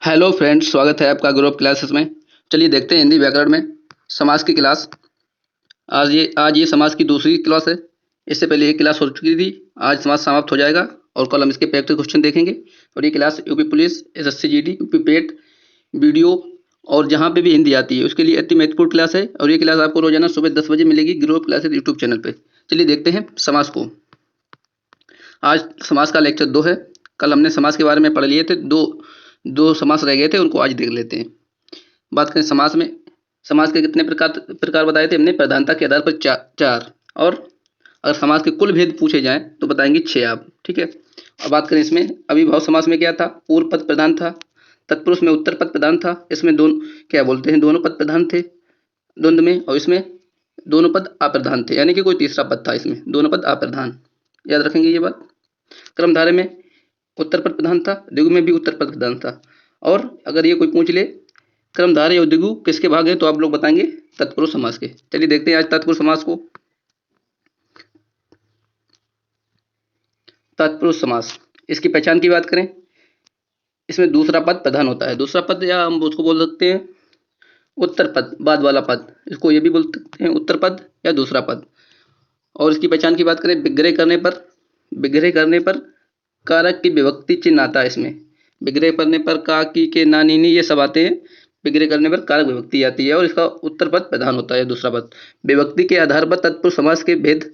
Hello friends, स्वागत है आपका ग्रुप क्लासेस में। चलिए देखते हैं हिंदी व्याकरण में समास की क्लास। आज ये समास की दूसरी क्लास है। इससे पहले एक क्लास हो चुकी थी। आज समास समाप्त हो जाएगा और कल हम इसके प्रैक्टिस क्वेश्चन देखेंगे। और ये class UP police, SSC GD, UP PET, video और जहाँ पे भी हिंदी आती है उसके लिए अति महत्वपूर्ण क्लास है। और ये क्लास आपको रोजाना सुबह 10 बजे मिलेगी ग्रुप क्लासेस यूट्यूब चैनल पे। चलिए देखते हैं समास को। आज समास का लेक्चर 2 है। कल हमने समास के बारे में पढ़ लिए थे। दो समास रह गए थे, उनको आज देख लेते हैं। बात करें समास में, समास के कितने प्रकार बताए थे हमने। प्रधानता के आधार पर चार। और अगर समास के कुल भेद पूछे जाएं तो बताएंगे 6 आप। ठीक है। अब बात करें इसमें, अविभाव समास में क्या था। पूर्व पद प्रधान था। तत्पुरुष में उत्तर पद प्रधान था। इसमें दोनों क्या बोलते हैं, दोनों पद प्रधान थे द्वंद्व में। और इसमें दोनों पद अप्रधान थे, यानी कि कोई तीसरा पद था। इसमें दोनों पद अप्रधान, याद रखेंगे ये बात। क्रमधारे में उत्तर पद प्रधान था, द्विगु में भी उत्तर पद प्रधान था। और अगर ये कोई पूछ ले क्रमधारय और द्विगु किसके भाग हैं तो आप लोग बताएंगे तत्पुरुष समास के। चलिए देखते हैं आज तत्पुरुष समास को। तत्पुरुष समास, इसकी पहचान की बात करें, इसमें दूसरा पद प्रधान होता है। दूसरा पद या हम उसको बोल सकते हैं उत्तर पद, बाद वाला पद, इसको ये भी बोल सकते हैं उत्तर पद या दूसरा पद। और इसकी पहचान की बात करें, विग्रह करने पर कारक की विभक्ति चिन्ह आता है इसमें। विग्रह करने पर का, की, के, ना, नी, नी ये सब आते हैं। विग्रह करने पर कारक विभक्ति आती है और इसका उत्तर पद प्रधान होता है, दूसरा पद। विभक्ति के आधार पर तत्पुरुष समास के भेद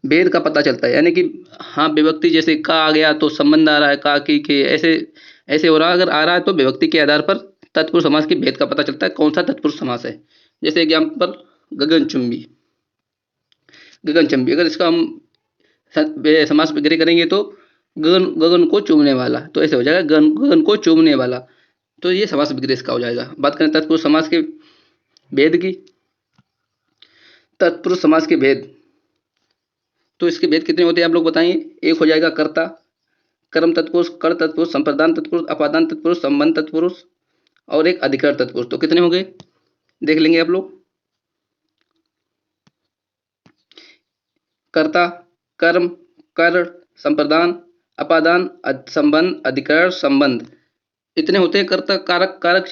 भेद का पता चलता है। यानी कि हाँ, विभक्ति जैसे का आ गया तो संबंध आ रहा है, का, की, के, ऐसे ऐसे हो रहा है। अगर आ रहा है तो विभक्ति के आधार पर तत्पुरुष समास के भेद का पता चलता है, कौन सा तत्पुरुष समास है। जैसे एग्जाम्पल, गगनचुंबी। गगनचुंबी अगर इसका हम समास विग्रह करेंगे तो गगन गगन को चूमने वाला, तो ऐसे हो जाएगा गगन गगन को चूमने वाला। तो ये समास विग्रह इसका हो जाएगा। बात करें तत्पुरुष समास के भेद की। तत्पुरुष समास के भेद, तो इसके भेद कितने होते हैं आप लोग बताइए। एक हो जाएगा कर्ता, कर्म तत्पुरुष, कर तत्पुरुष, संप्रदान तत्पुरुष, अपादान तत्पुरुष, संबंध तत्पुरुष और एक अधिकरण तत्पुरुष। तो कितने हो गए देख लेंगे आप लोग। कर्ता, कर्म, कर, संप्रदान, अपादान, संबंध, अधिकरण, संबंध, इतने होते हैं। कर्ता, कारक, कारक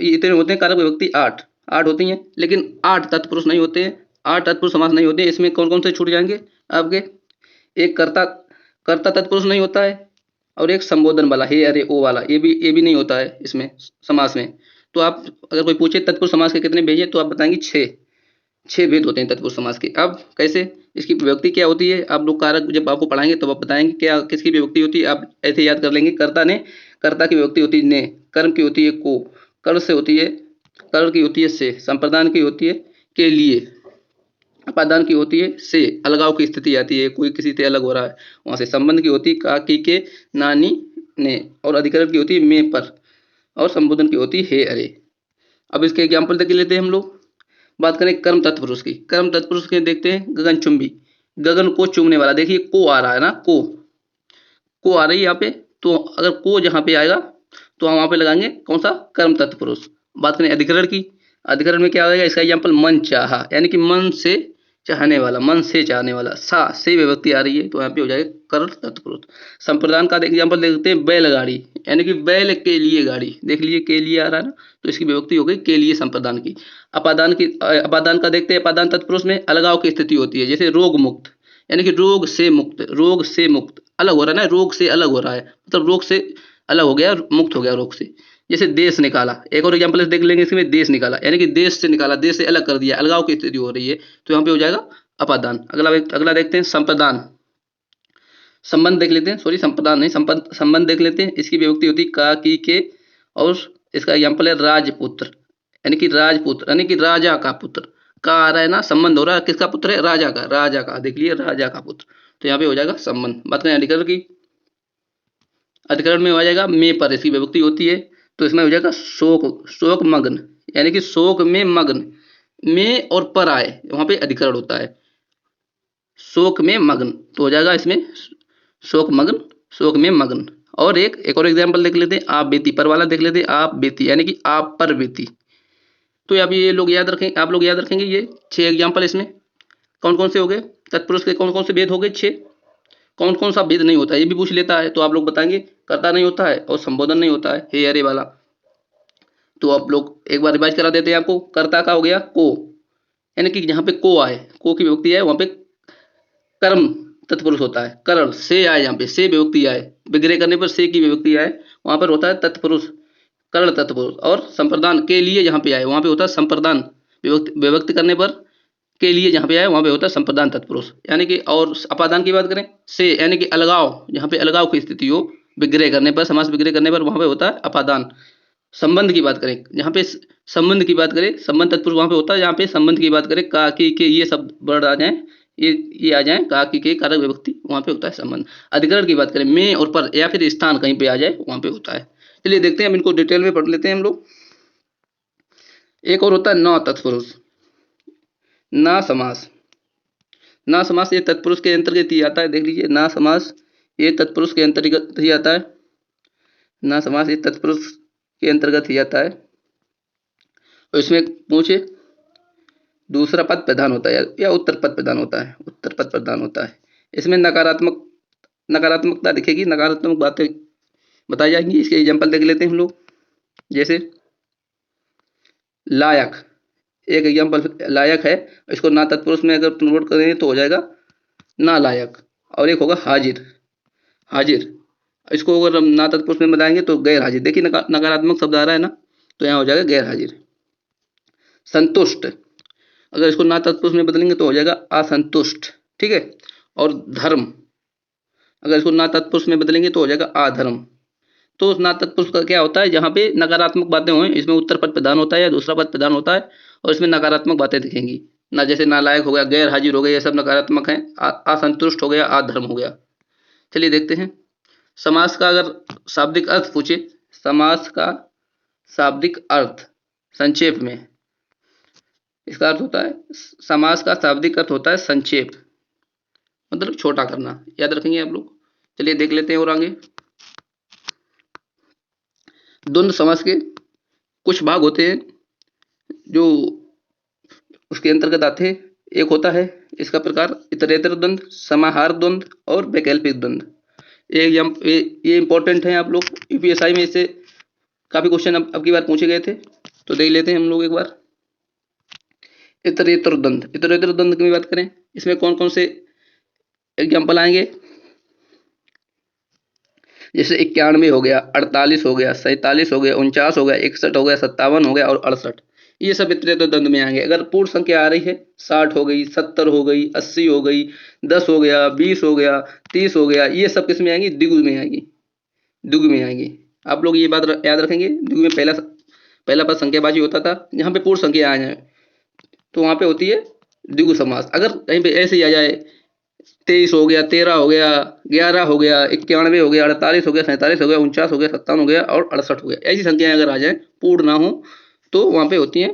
इतने होते हैं। कारक विभक्ति 8 होती हैं, लेकिन 8 तत्पुरुष नहीं होते हैं। 8 तत्पुरुष समास नहीं होते हैं। इसमें कौन कौन से छूट जाएंगे आपके। एक कर्ता, कर्ता तत्पुरुष नहीं होता है। और एक संबोधन वाला, हे, अरे, ओ वाला, ये भी नहीं होता है इसमें समास में। तो आप अगर कोई पूछे तत्पुरुष समास के कितने भेजे तो आप बताएंगे 6 भेद होते हैं तत्पुरुष समास के। अब कैसे, इसकी विभक्ति क्या होती है। आप लोग कारक जब आपको पढ़ाएंगे तो आप बताएंगे क्या किसकी विभक्ति होती है। आप ऐसे याद कर लेंगे, कर्ता ने, कर्ता की विभक्ति होती है ने, कर्म की होती है को, कर से होती है, कर की होती है से, संप्रदान की होती है के लिए, अपादान की होती है से, अलगाव की स्थिति आती है, कोई किसी से अलग हो रहा है वहां से। संबंध की होती है का, की, के, नानी, ने। और अधिकरण की होती है में, पर। और संबोधन की होती है हे, अरे। अब इसके एग्जाम्पल देख लेते हैं हम लोग। बात करें कर्म तत्पुरुष की। कर्म तत्पुरुष के देखते हैं, गगनचुंबी, गगन को चूमने वाला। देखिए को आ रहा है ना, को आ रही है यहाँ पे। तो अगर को जहाँ पे आएगा तो हम वहां पे लगाएंगे कौन सा, कर्म तत्पुरुष। बात करें अधिकरण की। अधिकरण में क्या आएगा, इसका एग्जाम्पल मन चाहा, यानी कि मन से चाहने वाला, मन से चाहने वाला। सा से विभक्ति आ रही है तो यहाँ पे हो जाएगा कर तत्पुरुष। संप्रदान का एग्जाम्पल देखते हैं, बैलगाड़ी, यानी कि बैल के लिए गाड़ी। देख लिए के लिए आ रहा है ना, तो इसकी विभक्ति हो गई के लिए, संप्रदान की। अपादान का देखते हैं। अपादान तत्पुरुष में अलगाव की स्थिति होती है। जैसे रोग मुक्त, यानी कि रोग से मुक्त, अलग हो रहा है ना, रोग से अलग हो रहा है, मतलब रोग से अलग हो गया, मुक्त हो गया रोग से। जैसे देश निकाला, एक और एग्जाम्पल देख लेंगे इसमें, देश निकाला, यानी कि देश से निकाला, देश से अलग कर दिया, अलगाव की स्थिति हो रही है, तो यहाँ पे हो जाएगा अपादान। अगला देखते हैं संप्रदान। संबंध देख लेते हैं, सॉरी संप्रदान नहीं, संबंध देख लेते हैं। इसकी विभक्ति होती है का, की, के। और इसका एग्जाम्पल है राजपुत्र, यानी कि राजपुत्र, यानी कि राजा का पुत्र। का आ रहा है ना, संबंध हो रहा है, किसका पुत्र है, राजा का देख लिए, राजा का पुत्र। तो यहाँ पे हो जाएगा संबंध। बात करें अधिकरण की। अधिकरण में हो जाएगा में, पर इसकी विभक्ति होती है, तो इसमें हो जाएगा शोक मग्न, यानी कि शोक में मग्न। में और पर आए वहां पे अधिकरण होता है, शोक में मग्न, तो हो जाएगा इसमें शोक में मग्न। और एक और एग्जाम्पल देख लेते हैं, आप बीती, पर वाला देख लेते हैं, आप बीती, यानी कि आप पर बीती। तो अब ये लोग याद रखें, आप लोग याद रखेंगे ये 6 एग्जाम्पल। इसमें कौन कौन से हो गए तत्पुरुष के, कौन कौन से भेद हो गए 6। कौन सा भेद नहीं होता है ये भी पूछ लेता है, तो आप लोग बताएंगे, कर्ता नहीं होता है और संबोधन नहीं होता है, हे, अरे वाला। तो आप लोग एक बार रिवाइज करा देते हैं आपको। कर्ता का हो गया को, यानी कि जहाँ पे को आए, को की विभक्ति आए वहां पे कर्म तत्पुरुष होता है। करण से आए, जहाँ पे से विभक्ति आए, विग्रह करने पर से की विभक्ति आए वहां पर होता है तत्पुरुष, करण तत्पुरुष। और संप्रदान के लिए जहाँ पे आए वहां पे होता है संप्रदान, विभक्ति विभक्ति करने पर के लिए जहाँ पे आए वहां पे होता है संप्रदान तत्पुरुष, यानी कि। और अपादान की बात करें से, यानी कि अलगाव, जहाँ पे अलगाव की स्थिति हो विग्रह करने पर, समास विग्रह करने पर वहां पे होता है अपादान। संबंध की बात करें, जहाँ पे संबंध की बात करें, संबंध तत्पुरुष वहां पे होता है जहाँ पे संबंध की बात करें, का की के ये सब वर्ड आ जाए, ये आ जाए, का की के कारक विभक्ति वहां पे होता है संबंध। अधिकरण की बात करें में और पर या फिर स्थान कहीं पे आ जाए वहां पे होता है। चलिए देखते हैं, हम इनको डिटेल में पढ़ लेते हैं हम लोग। एक और होता है न तत्पुरुष, ना समास। ना समास ये तत्पुरुष के अंतर्गत ही आता है, देख लीजिए, ना समास ये तत्पुरुष के अंतर्गत ही आता है। ना समास ये तत्पुरुष के अंतर्गत ही आता है। और इसमें पूछे दूसरा पद प्रधान होता है या उत्तर पद प्रधान होता है, उत्तर पद प्रधान होता है। इसमें नकारात्मकता दिखेगी, नकारात्मक बातें बताई जाएंगी। इसके एग्जाम्पल देख लेते हैं हम लोग। जैसे लायक, एक एग्जाम्पल लायक है, इसको ना तत्पुरुष में अगर कन्वर्ट करें तो हो जाएगा ना लायक। और एक होगा हाजिर, हाजिर, इसको अगर हम ना तत्पुरुष में बताएंगे तो गैर हाजिर। देखिए नकारात्मक शब्द आ रहा है ना, तो यहाँ हो जाएगा गैर हाजिर। संतुष्ट, अगर इसको ना तत्पुरुष में बदलेंगे तो हो जाएगा असंतुष्ट, ठीक है। और धर्म, अगर इसको ना तत्पुरुष में बदलेंगे तो हो जाएगा अधर्म। तो उस ना तत्पुरुष का क्या होता है, जहाँ पे नकारात्मक बातें हों इसमें उत्तर पद प्रधान होता है या दूसरा पद प्रधान होता है, और इसमें नकारात्मक बातें दिखेंगी ना, जैसे नालायक हो गया, गैर हाजिर हो गया, ये सब नकारात्मक है। असंतुष्ट हो गया, अधर्म हो गया। चलिए देखते हैं समास का अगर शाब्दिक अर्थ पूछे, समास का शाब्दिक अर्थ संक्षेप में, इसका अर्थ होता है, समास का शाब्दिक अर्थ होता है संक्षेप, मतलब छोटा करना, याद रखेंगे आप लोग। चलिए देख लेते हैं और आगे। द्वंद्व समास के कुछ भाग होते हैं जो उसके अंतर्गत आते हैं। एक होता है इसका प्रकार इतरेतर द्वंद्व, समाहार द्वंद्व और वैकल्पिक द्वंद्व। ये इंपॉर्टेंट है, आप लोग यूपीएसआई में इससे काफी क्वेश्चन अब की बार पूछे गए थे, तो देख लेते हैं हम लोग एक बार। इतरेतर द्वंद्व, इतरेतर द्वंद्व की बात करें, इसमें कौन कौन से एग्जाम्पल आएंगे, जैसे 91 हो गया, 48 हो गया, 47 हो गया, 49 हो गया, 61 हो गया, 57 हो गया और 68, ये सब इतरेतर द्वंद्व में आएंगे। अगर पूर्ण संख्या आ रही है 60 हो गई, 70 हो गई, 80 हो गई, 10 हो गया, 20 हो गया, 30 हो गया, ये सब किस में आएंगी, द्विगु में आएंगी, द्विगु में आएंगी। आप लोग ये बात याद रखेंगे, द्विगु में पहला पद संख्यावाची होता था, जहाँ पे पूर्ण संख्या आ जाए तो वहां पे होती है द्विगु समास। अगर कहीं पे ऐसे ही आ जाए 23 हो गया, 13 हो गया, 11 हो गया, 91 हो गया, 48 हो गया, 47 हो गया, 49 हो गया, 57 हो गया और 68 हो गया, ऐसी संख्याएं अगर आ जाए पूर्ण ना हो तो वहां पे होती है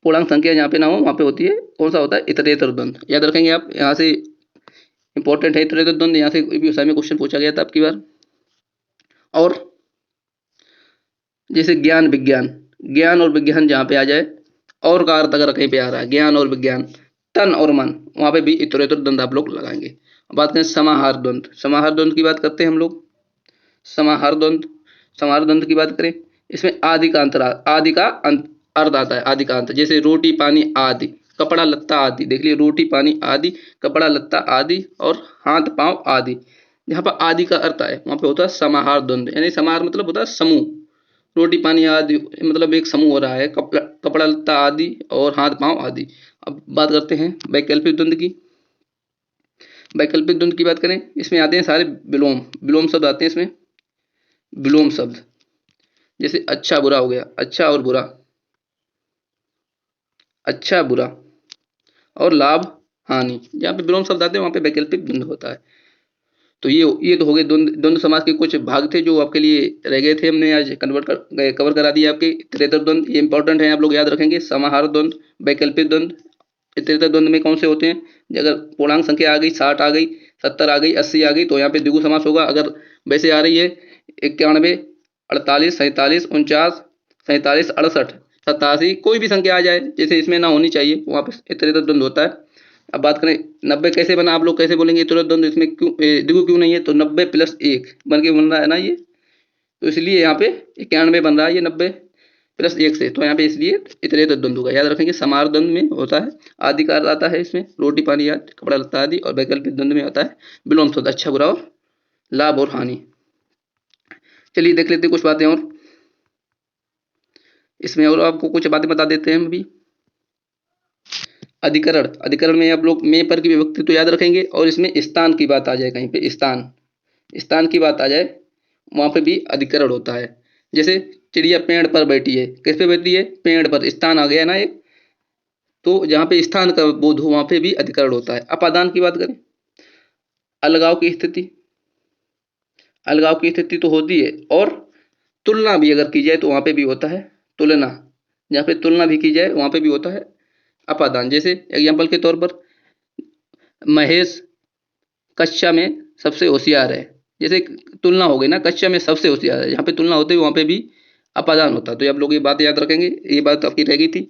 पूर्णांक संख्या, जहाँ पे ना हो वहां पे होती है कौन सा होता है, इतरेतर द्वंद्व। याद रखेंगे आप, यहाँ से इंपॉर्टेंट है इतरेतर द्वंद्व, यहाँ से व्यवसाय में क्वेश्चन पूछा गया था आपकी बार। और जैसे ज्ञान विज्ञान, ज्ञान और विज्ञान जहाँ पे आ जाए, और का अर्थ अगर कहीं पे आ रहा है ज्ञान और विज्ञान, तन और मन, वहां पे भी इतरेतर द्वंद्व आप लोग लगाएंगे। अब बात करें समाहार द्वंद्व, समाहार द्वंद्व की बात करते हैं हम लोग। समाहार द्वंद्व, समाहार द्वंद्व की बात करें, इसमें आदि का अंतर, आदि का अर्थ आता है, आदि का अंत, जैसे रोटी पानी आदि, कपड़ा लत्ता आदि। देख लिये, रोटी पानी आदि, कपड़ा लत्ता आदि और हाथ पांव आदि, जहाँ पर आदि का अर्थ है वहां पे होता है समाहार द्वंद्व। यानी समाहार मतलब होता है समूह, रोटी पानी आदि मतलब एक समूह हो रहा है, कपड़ा लत्ता आदि और हाथ पांव आदि। अब बात करते हैं वैकल्पिक द्वंद्व की। वैकल्पिक द्वंद्व की बात करें, इसमें आते हैं सारे विलोम, विलोम शब्द आते हैं इसमें, विलोम शब्द, जैसे अच्छा बुरा हो गया, अच्छा और बुरा, अच्छा बुरा और लाभ हानि, जहाँ पे विलोम शब्द आते हैं वहां पे वैकल्पिक द्वंद्व होता है। तो ये तो हो गए द्वंद्व समास के कुछ भाग थे जो आपके लिए रह गए थे, हमने आज कवर करा दिया आपके। इतरेतर द्वंद्व ये इंपॉर्टेंट है, आप लोग याद रखेंगे। समाहार द्वंद्व, वैकल्पिक द्वंद्व। इतरेतर द्वंद्व में कौन से होते हैं, अगर पूर्णांक संख्या आ गई, 60 आ गई, 70 आ गई, 80 आ गई, तो यहाँ पे द्विगु समास होगा। अगर वैसे आ रही है 91, 48, 47, 49, 47, 68, 87, कोई भी संख्या आ जाए जैसे इसमें ना होनी चाहिए, वहां पे इतरेतर द्वंद्व होता है। अब बात करें 90 कैसे बना, आप लोग कैसे बोलेंगे इतरेतर द्वंद्व, इसमें क्यों द्विगु क्यों नहीं है, तो 90 + 1 बन के बन रहा है ना ये, तो इसलिए यहाँ पे 91 बन रहा है, ये 90 प्लस 1 से, तो यहाँ पे इसलिए इतने तो द्वंद्व का याद रखेंगे। समार द्वंद्व में होता है आदिकार आता है, इसमें रोटी पानी याद कपड़ा लत्ता आदि, और वैकल्पिक द्वंद्व में आता है विलोम शब्द अच्छा बुरा और लाभ और हानि। चलिए देख लेते हैं कुछ बातें और इसमें, और आपको कुछ बातें बता देते हैं हम अभी। अधिकरण, अधिकरण में आप लोग में पर की विभक्ति तो याद रखेंगे, और इसमें स्थान की बात आ जाए, कहीं पे स्थान, स्थान की बात आ जाए वहां पे भी अधिकरण होता है। जैसे चिड़िया पेड़ पर बैठी है, किस पे बैठी है? पेड़ पर, स्थान आ गया ना एक, तो जहाँ पे स्थान का बोध हो वहां पे भी अधिकरण होता है। अपादान की बात करें, अलगाव की स्थिति, अलगाव की स्थिति तो होती है, और तुलना भी अगर की जाए तो वहां पे भी होता है तुलना, जहाँ पे तुलना भी की जाए वहां पे भी होता है अपादान। जैसे एग्जाम्पल के तौर पर महेश कक्षा में सबसे होशियार है, जैसे तुलना हो गई ना, कक्षा में सबसे होशियार है, जहाँ पे तुलना होती है वहां पे भी अपादान होता है। तो आप लोग ये बात याद रखेंगे, ये बात आपकी रह गई थी।